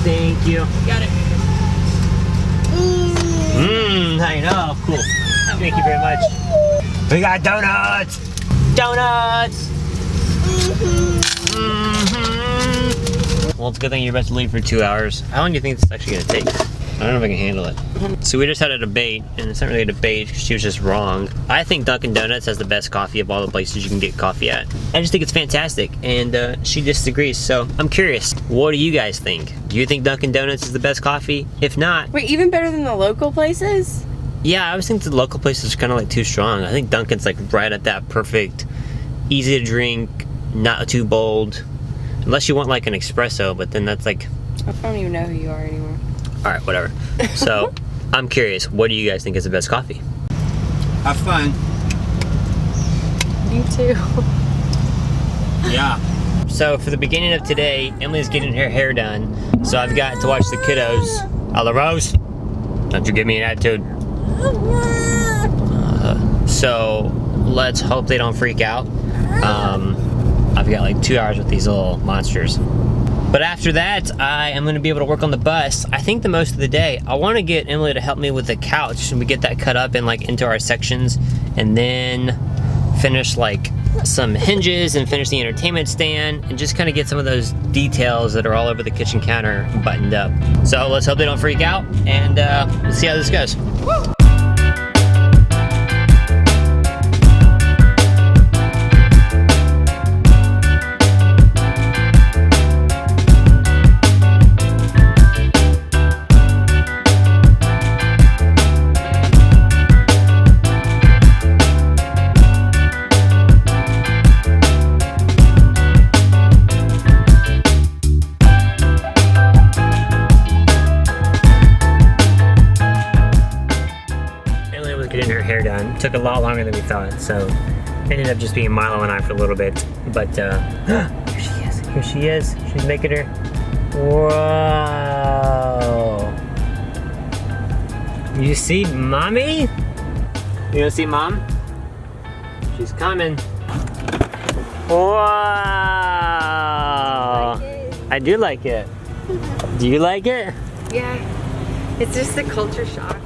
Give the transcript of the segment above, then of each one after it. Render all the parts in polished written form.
Thank you. Got it. I know. Cool. Thank you very much. We got donuts. Donuts. Well, it's a good thing you're about to leave for 2 hours. How long do you think this is actually gonna take? I don't know if I can handle it. So we just had a debate, and it's not really a debate because she was just wrong. I think Dunkin' Donuts has the best coffee of all the places you can get coffee at. I just think it's fantastic, and she disagrees. So I'm curious, what do you guys think? Do you think Dunkin' Donuts is the best coffee? If not, Wait, even better than the local places? yeah, I always think the local places are kind of like too strong. I think Dunkin's like right at that perfect, easy to drink, not too bold. Unless you want like an espresso, but then that's like... I don't even know who you are anymore. Alright, whatever. So, I'm curious, what do you guys think is the best coffee? Have fun. You too. Yeah. So, for the beginning of today, Emily's getting her hair done. So, I've got to watch the kiddos. Hello, Rose. Don't you give me an attitude. So, let's hope they don't freak out. I've got like 2 hours with these little monsters. But after that, I am going to be able to work on the bus. I think the most of the day. I want to get Emily to help me with the couch, and we get that cut up and like into our sections, and then finish like some hinges and finish the entertainment stand, and just kind of get some of those details that are all over the kitchen counter buttoned up. So let's hope they don't freak out, and let's see how this goes. Woo! Getting her hair done took a lot longer than we thought, so ended up just being Milo and I for a little bit. But here she is. Here she is. She's making her. Whoa! You see, mommy? You gonna see mom? She's coming. Wow! I do like it. Do you like it? Yeah. It's just a culture shock.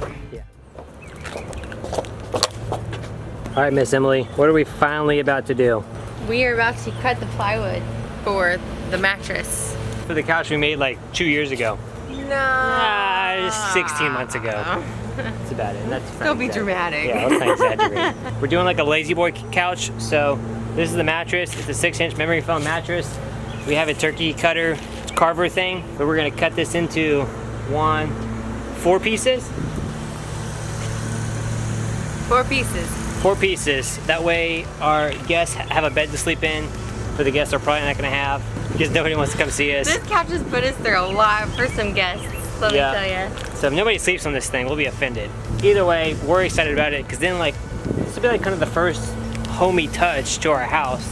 All right, Miss Emily, what are we finally about to do? We are about to cut the plywood for the mattress. For the couch we made like 2 years ago. No. 16 months ago. That's about it. That's Don't be dramatic. Yeah, let's not exaggerate. We're doing like a lazy boy couch. So this is the mattress. It's a 6-inch memory foam mattress. We have a turkey cutter Carver thing, but we're gonna cut this into 4 pieces. 4 pieces. 4 pieces. That way our guests have a bed to sleep in. For the guests are probably not gonna have, because nobody wants to come see us. This couch has put us through a lot for some guests, let me tell you. So if nobody sleeps on this thing, we'll be offended. Either way, we're excited about it, because then like, this will be like kind of the first homey touch to our house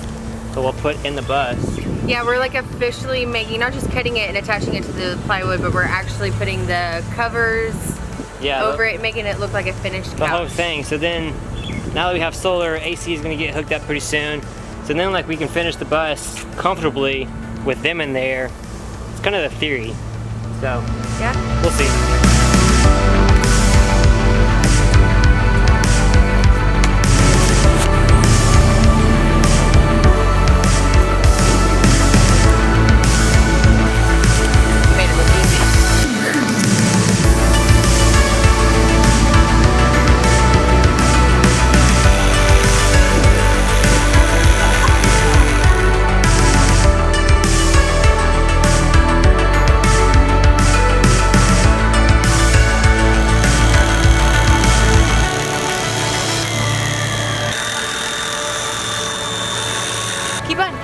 that we'll put in the bus. Yeah, we're like officially making, not just cutting it and attaching it to the plywood, but we're actually putting the covers over it, making it look like a finished couch. The whole thing. So then, now that we have solar, AC is gonna get hooked up pretty soon. So then like we can finish the bus comfortably with them in there. It's kind of the theory. So, yeah, we'll see.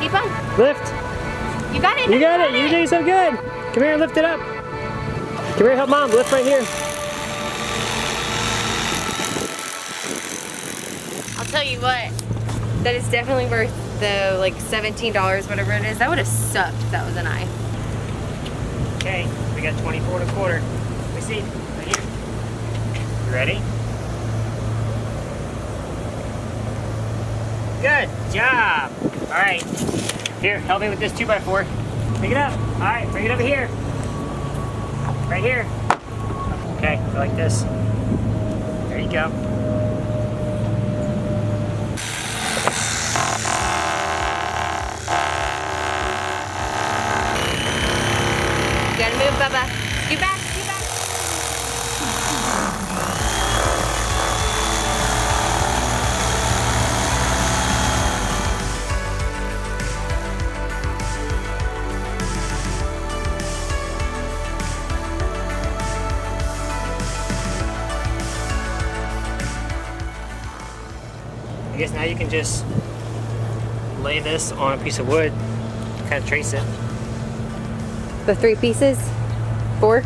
Keep on. Lift. You got it. You got it. You're doing so good. Come here and lift it up. Come here, help mom. Lift right here. I'll tell you what, that is definitely worth the like $17, whatever it is. That would have sucked if that was an eye. Okay, we got 24 and a quarter. We see right here. You ready? Good job. All right. Here, help me with this 2x4. Pick it up. All right, bring it over here. Right here. Okay, go like this. There you go. You gotta move, Bubba. Get back, get back. I guess now you can just lay this on a piece of wood, kind of trace it. The 3 pieces? 4?